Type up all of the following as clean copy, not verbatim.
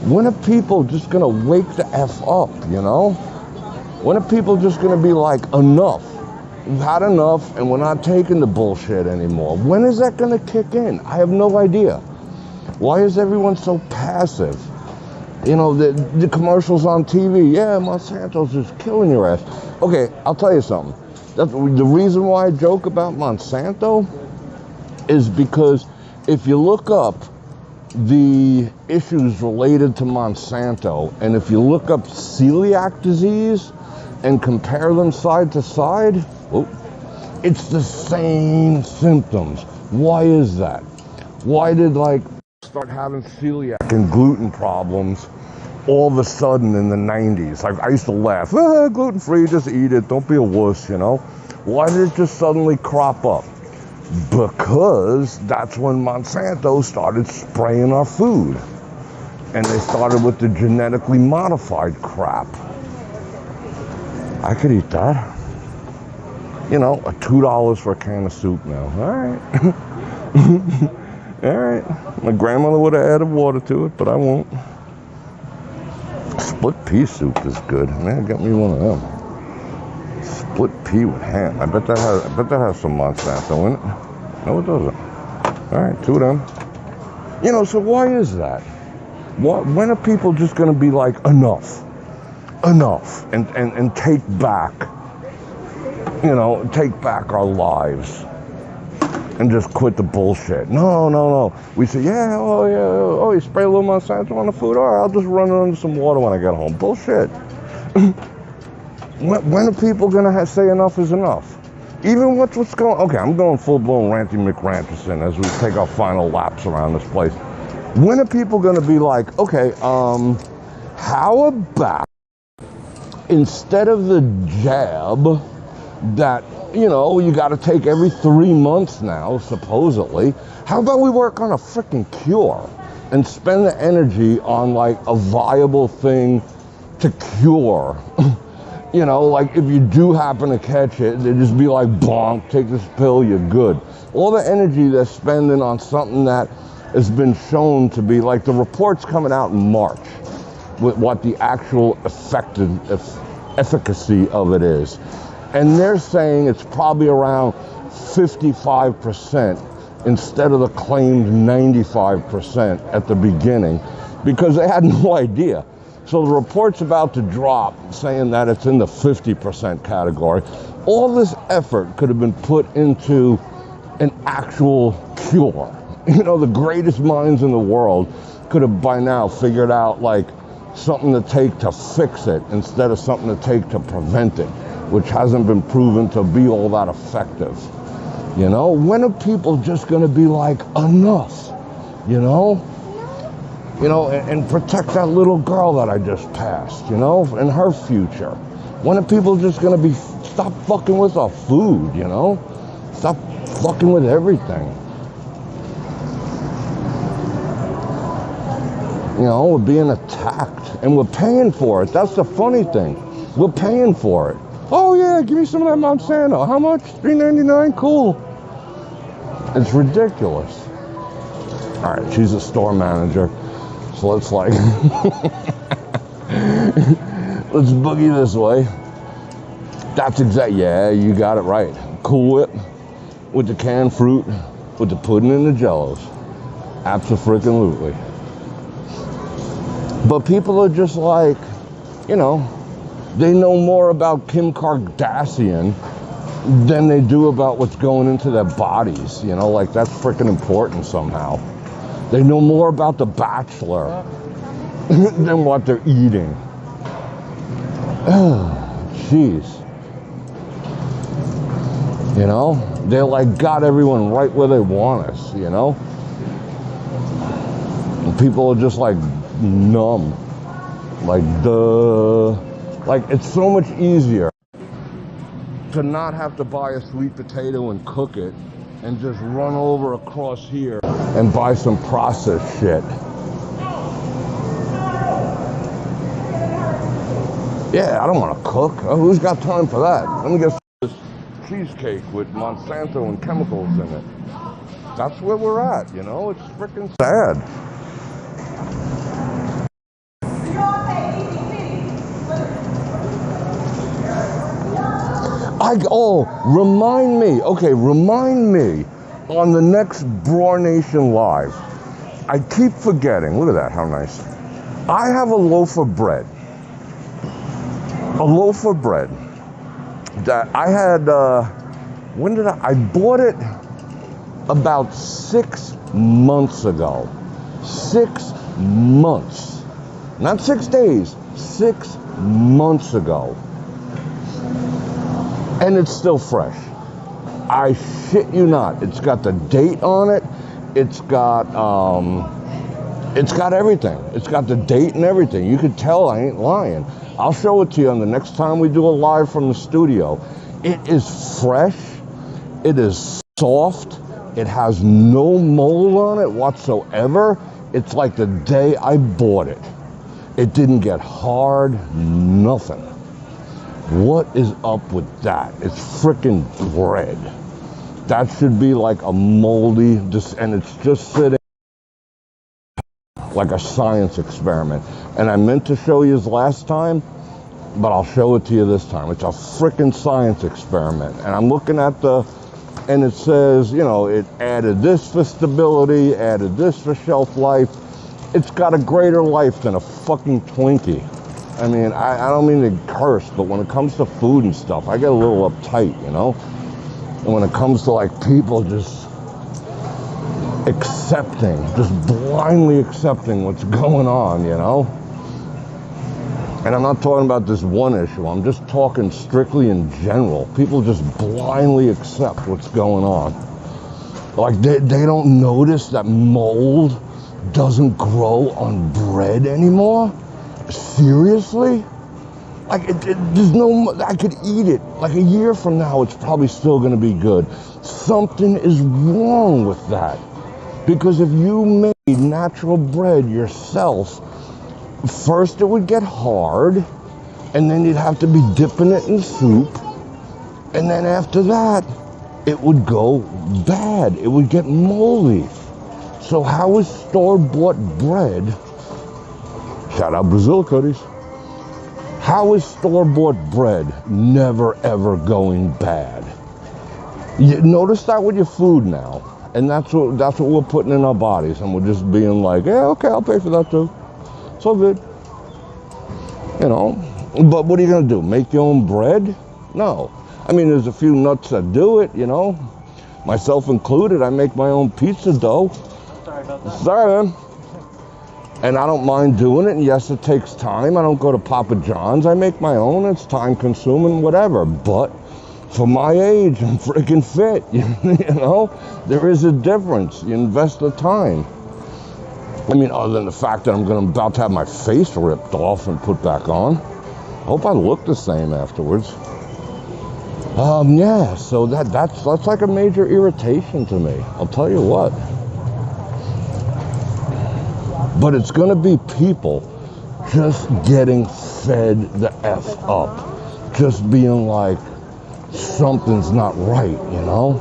When are people just gonna wake the F up, you know? When are people just gonna be like, enough? We've had enough and we're not taking the bullshit anymore. When is that gonna kick in? I have no idea. Why is everyone so passive? You know, the commercials on TV, yeah, Monsanto's just killing your ass. Okay, I'll tell you something. The reason why I joke about Monsanto is because if you look up the issues related to Monsanto, and if you look up celiac disease and compare them side to side, it's the same symptoms. Why is that? Why did start having celiac and gluten problems all of a sudden in the 90s? Like, I used to laugh, gluten-free, just eat it, don't be a wuss, you know? Why did it just suddenly crop up? Because that's when Monsanto started spraying our food. And they started with the genetically modified crap. I could eat that. You know, $2 for a can of soup now. All right. All right. My grandmother would have added water to it, but I won't. Split pea soup is good. Man, got me one of them. Split pea with ham. I bet that has some Monsanto in it. No, it doesn't. All right, 2 of them. You know, so why is that? When are people just going to be like, enough, and take back, you know, take back our lives and just quit the bullshit? No. We say, you spray a little Monsanto on the food? All right, I'll just run it under some water when I get home. Bullshit. When are people going to say enough is enough? Even what's going on? Okay, I'm going full-blown Ranty McRanterson as we take our final laps around this place. When are people going to be like, okay, how about instead of the jab that, you know, you got to take every 3 months now, supposedly, how about we work on a freaking cure and spend the energy on like a viable thing to cure? You know, like if you do happen to catch it, they just be like, bonk, take this pill, you're good. All the energy they're spending on something that has been shown to be, like the reports coming out in March with what the actual efficacy of it is. And they're saying it's probably around 55% instead of the claimed 95% at the beginning, because they had no idea. So the report's about to drop saying that it's in the 50% category. All this effort could have been put into an actual cure. You know, the greatest minds in the world could have by now figured out like something to take to fix it instead of something to take to prevent it, which hasn't been proven to be all that effective. You know, when are people just going to be like, enough, you know? You know, and protect that little girl that I just passed, you know, and her future. When are people just going to be, stop fucking with our food, you know? Stop fucking with everything. You know, we're being attacked and we're paying for it. That's the funny thing. We're paying for it. Oh yeah, give me some of that Monsanto. How much? $3.99? Cool. It's ridiculous. All right, she's a store manager. So let's like, let's boogie this way. That's yeah, you got it right. Cool Whip with the canned fruit, with the pudding and the jellos. Abso-freaking-lutely. But people are just like, you know, they know more about Kim Kardashian than they do about what's going into their bodies. You know, like that's freaking important somehow. They know more about The Bachelor than what they're eating. Oh, jeez. You know, they're like got everyone right where they want us, you know? And people are just like numb. Like, duh. Like, it's so much easier to not have to buy a sweet potato and cook it and just run over across here and buy some processed shit. Yeah, I don't want to cook. Who's got time for that? Let me get this cheesecake with Monsanto and chemicals in it. That's where we're at, you know? It's freaking sad. Remind me. Okay, remind me on the next Bror Nation Live. I keep forgetting. Look at that, how nice. I have a loaf of bread. A loaf of bread that I had, I bought it about 6 months ago. 6 months. Not 6 days, 6 months ago. And it's still fresh. I shit you not. It's got the date on it. It's got everything. It's got the date and everything. You could tell I ain't lying. I'll show it to you on the next time we do a live from the studio. It is fresh. It is soft. It has no mold on it whatsoever. It's like the day I bought it. It didn't get hard, nothing. What is up with that? It's freaking bread. That should be like a moldy, and it's just sitting like a science experiment. And I meant to show you this last time, but I'll show it to you this time. It's a freaking science experiment. And I'm looking at and it says, you know, it added this for stability, added this for shelf life. It's got a greater life than a fucking Twinkie. I mean, I don't mean to curse, but when it comes to food and stuff, I get a little uptight, you know? And when it comes to like people just accepting, just blindly accepting what's going on, you know? And I'm not talking about this one issue, I'm just talking strictly in general. People just blindly accept what's going on. Like they don't notice that mold doesn't grow on bread anymore? Seriously? Like, there's no, I could eat it. Like a year from now, it's probably still gonna be good. Something is wrong with that. Because if you made natural bread yourself, first it would get hard, and then you'd have to be dipping it in soup, and then after that, it would go bad. It would get moldy. So how is store-bought bread, shout out Brazil Cookies, how is store-bought bread never ever going bad? You notice that with your food now, and that's what we're putting in our bodies, and we're just being like, yeah, okay, I'll pay for that too. It's all good, you know. But what are you gonna do? Make your own bread? No. I mean, there's a few nuts that do it, you know. Myself included. I make my own pizza dough. Sorry about that. Sorry, man. And I don't mind doing it, and yes, it takes time. I don't go to Papa John's. I make my own. It's time-consuming, whatever. But for my age, I'm freaking fit. You know, there is a difference. You invest the time. I mean, other than the fact that I'm about to have my face ripped off and put back on. I hope I look the same afterwards. Yeah. So that's like a major irritation to me. I'll tell you what. But it's going to be people just getting fed the F up. Just being like, something's not right, you know?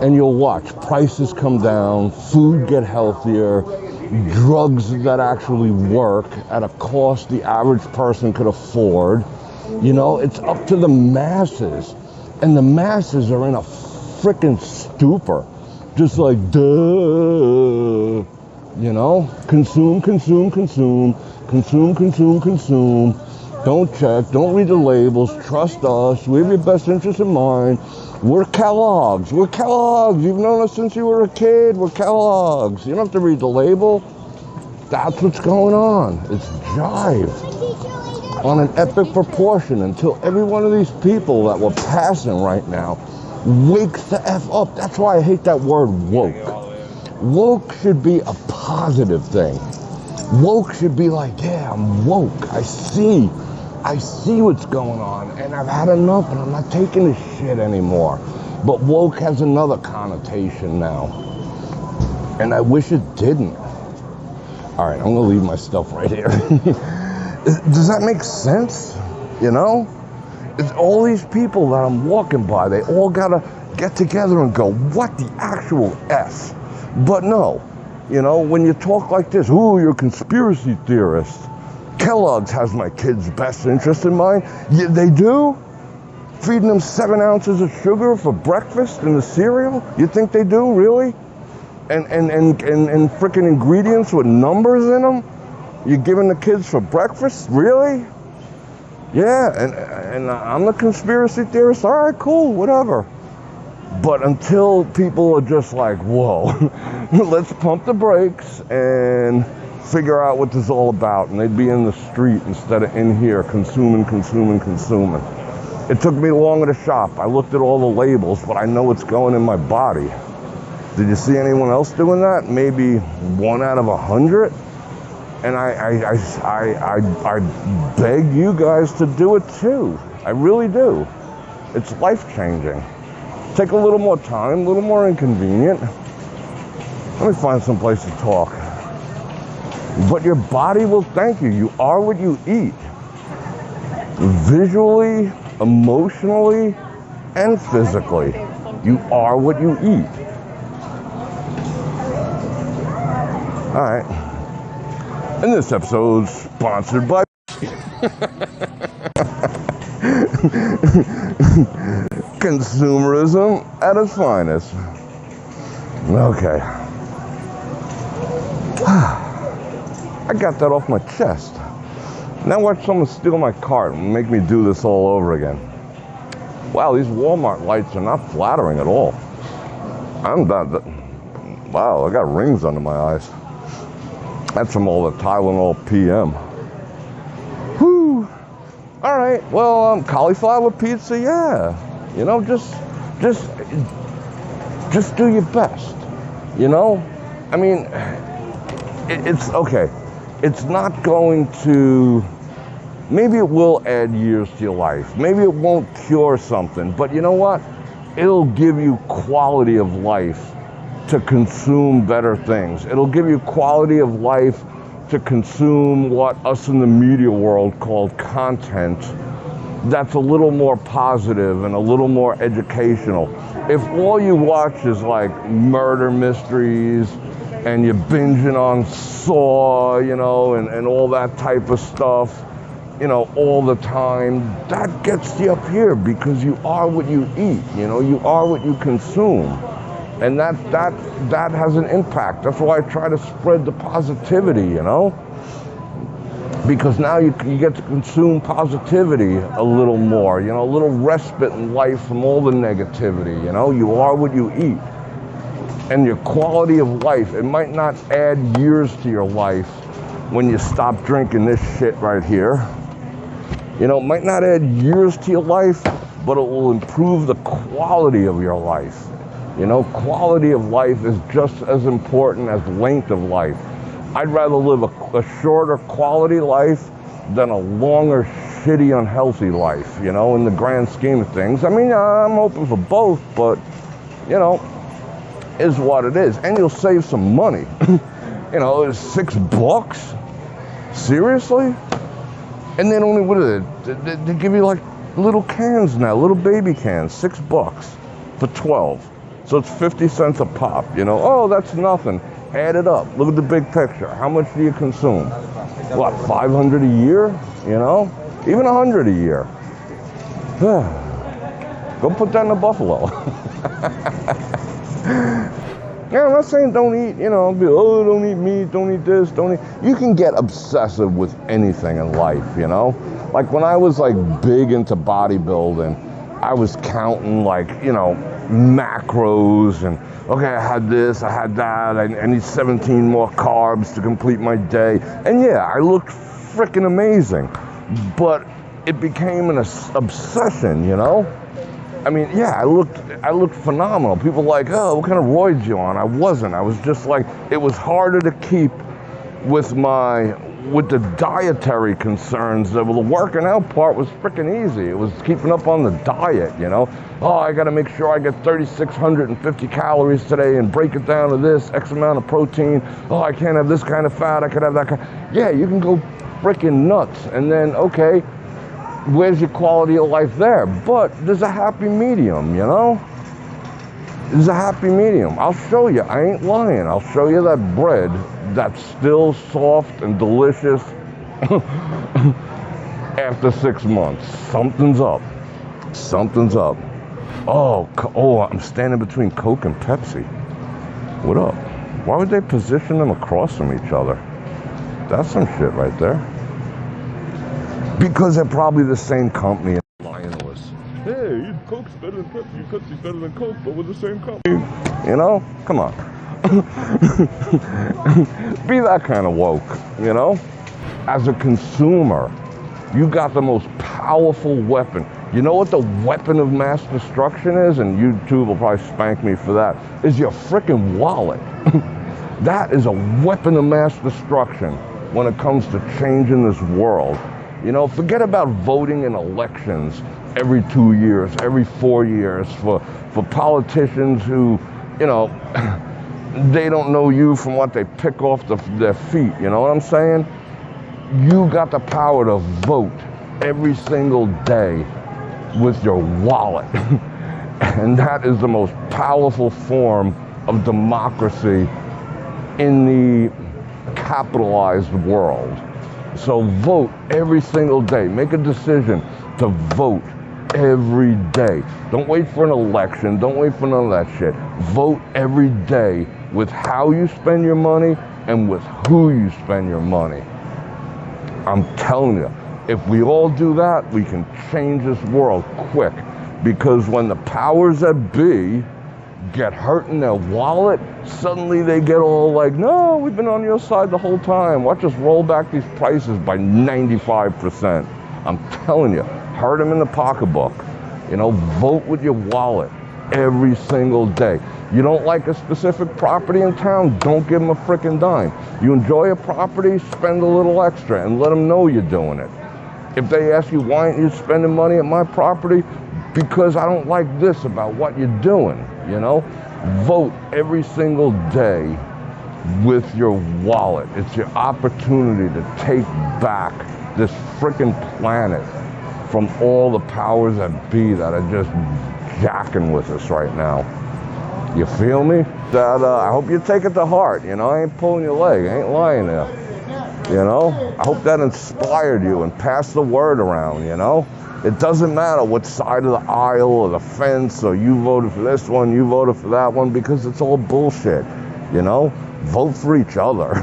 And you'll watch prices come down, food get healthier, drugs that actually work at a cost the average person could afford. You know, it's up to the masses. And the masses are in a freaking stupor. Just like, duh. You know, consume, consume, consume, consume, consume, consume. Don't check, don't read the labels, trust us, we have your best interest in mind. We're Kellogg's, we're Kellogg's. You've known us since you were a kid, we're Kellogg's. You don't have to read the label. That's what's going on. It's jive on an epic proportion until every one of these people that we're passing right now wakes the F up. That's why I hate that word woke. Woke should be a positive thing. Woke should be like, yeah, I'm woke. I see what's going on, and I've had enough, and I'm not taking this shit anymore. But woke has another connotation now, and I wish it didn't. All right, I'm gonna leave my stuff right here. Does that make sense? You know? It's all these people that I'm walking by, they all gotta get together and go, what the actual F? But no, you know, when you talk like this, ooh, you're a conspiracy theorist. Kellogg's has my kids' best interest in mind. Yeah, they do? feeding them 7 ounces of sugar for breakfast in the cereal? You think they do, really? And freaking ingredients with numbers in them? You're giving the kids for breakfast? Really? Yeah, and I'm the conspiracy theorist. All right, cool, whatever. But until people are just like, whoa, let's pump the brakes and figure out what this is all about. And they'd be in the street instead of in here consuming. It took me longer to shop. I looked at all the labels, but I know what's going in my body. Did you see anyone else doing that? Maybe 1 out of 100? And I beg you guys to do it too. I really do. It's life-changing. Take a little more time, a little more inconvenient. Let me find some place to talk. But your body will thank you. You are what you eat. Visually, emotionally, and physically. You are what you eat. All right. And this episode's sponsored by consumerism at its finest. Okay. I got that off my chest. Now watch someone steal my cart and make me do this all over again. Wow, these Walmart lights are not flattering at all. Wow, I got rings under my eyes. That's from all the Tylenol PM. Whew. All right, well, cauliflower pizza, yeah. You know, just do your best. You know, I mean, it's okay. It's not going to. Maybe it will add years to your life. Maybe it won't cure something, but you know what? It'll give you quality of life to consume better things. It'll give you quality of life to consume what us in the media world call content that's a little more positive and a little more educational. If all you watch is like murder mysteries and you're binging on Saw, you know, and all that type of stuff, you know, all the time, that gets you up here because you are what you eat, you know, you are what you consume. And that has an impact. That's why I try to spread the positivity, you know? Because now you get to consume positivity a little more, you know, a little respite in life from all the negativity, you know? You are what you eat. And your quality of life, it might not add years to your life when you stop drinking this shit right here. You know, it might not add years to your life, but it will improve the quality of your life. You know, quality of life is just as important as length of life. I'd rather live a shorter quality life than a longer, shitty, unhealthy life, you know, in the grand scheme of things. I mean, I'm open for both, but, you know, is what it is. And you'll save some money. You know, it's $6. Seriously? And then only, what is it? They give you like little cans now, little baby cans, $6 for 12. So it's 50 cents a pop, you know. Oh, that's nothing. Add it up. Look at the big picture. How much do you consume? What, 500 a year? You know? Even 100 a year. Go put that in a buffalo. Yeah, I'm not saying don't eat, you know, don't eat meat, don't eat this, don't eat. You can get obsessive with anything in life, you know? Like when I was like big into bodybuilding, I was counting like, you know, macros and okay, I had this, I had that, I need 17 more carbs to complete my day. And yeah, I looked freaking amazing, but it became an obsession, you know? I mean, yeah, I looked phenomenal. People were like, oh, what kind of roids you on? I wasn't. I was just like, it was harder to keep with the dietary concerns. The working out part was freaking easy. It was keeping up on the diet, you know? Oh, I gotta make sure I get 3,650 calories today and break it down to this, X amount of protein. Oh, I can't have this kind of fat, I could have that kind. Yeah, you can go freaking nuts. And then, okay, where's your quality of life there? But there's a happy medium, you know? There's a happy medium. I'll show you. I ain't lying. I'll show you that bread that's still soft and delicious after 6 months. Something's up. Something's up. Oh, I'm standing between Coke and Pepsi. What up? Why would they position them across from each other? That's some shit right there. Because they're probably the same company. Lying to us. Hey, Coke's better than Pepsi. Pepsi's better than Coke, but we're the same company. You know? Come on. Be that kind of woke, you know? As a consumer, you got the most powerful weapon. You know what the weapon of mass destruction is? And YouTube will probably spank me for that. Is your freaking wallet. That is a weapon of mass destruction when it comes to changing this world. You know, forget about voting in elections every 2 years, every 4 years for politicians who, you know, they don't know you from what they pick off their feet. You know what I'm saying? You got the power to vote every single day with your wallet. And that is the most powerful form of democracy in the capitalized world. So vote every single day. Make a decision to vote every day. Don't wait for an election. Don't wait for none of that shit. Vote every day with how you spend your money and with who you spend your money. I'm telling you, if we all do that, we can change this world quick. Because when the powers that be get hurt in their wallet, suddenly they get all like, no, we've been on your side the whole time. Watch us roll back these prices by 95%. I'm telling you, hurt them in the pocketbook. You know, vote with your wallet every single day. You don't like a specific property in town, don't give them a freaking dime. You enjoy a property, spend a little extra and let them know you're doing it. If they ask you, why aren't you spending money at my property? Because I don't like this about what you're doing, you know? Vote every single day with your wallet. It's your opportunity to take back this freaking planet from all the powers that be that are just jacking with us right now. You feel me? That I hope you take it to heart, you know? I ain't pulling your leg, I ain't lying there. You know? I hope that inspired you and passed the word around, you know? It doesn't matter what side of the aisle or the fence or you voted for this one, you voted for that one, because it's all bullshit, you know? Vote for each other.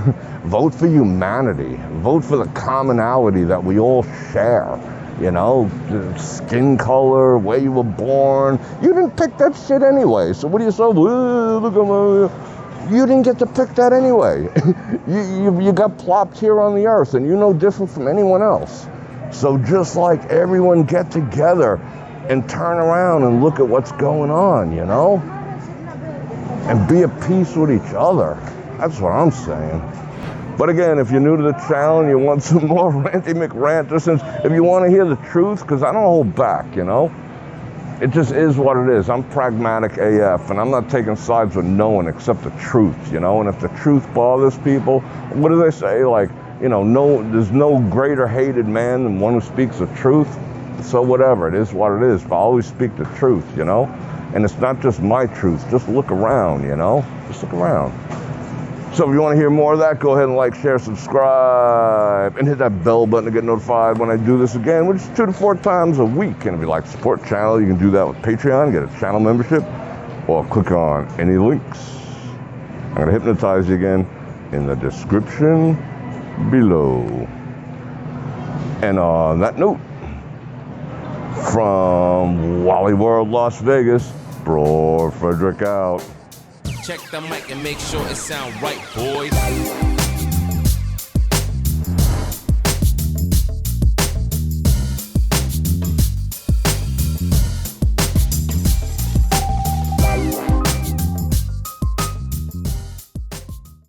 Vote for humanity. Vote for the commonality that we all share, you know? Skin color, where you were born. You didn't pick that shit anyway, so what do you say? Look at my... You didn't get to pick that anyway. you got plopped here on the earth and you're no different from anyone else. So just like everyone get together and turn around and look at what's going on, you know? And be at peace with each other. That's what I'm saying. But again, if you're new to the channel and you want some more Ranty McRant, if you want to hear the truth, because I don't hold back, you know? It just is what it is. I'm pragmatic AF, and I'm not taking sides with no one except the truth, you know? And if the truth bothers people, what do they say? Like, you know, there's no greater hated man than one who speaks the truth. So whatever, it is what it is. But I always speak the truth, you know? And it's not just my truth. Just look around, you know? Just look around. So if you want to hear more of that, go ahead and like, share, subscribe, and hit that bell button to get notified when I do this again, which is 2 to 4 times a week. And if you like to support the channel, you can do that with Patreon, get a channel membership, or click on any links. I'm going to hypnotize you again in the description below. And on that note, from Wally World, Las Vegas, Bror Fredrik out. Check the mic and make sure it sound right, boys.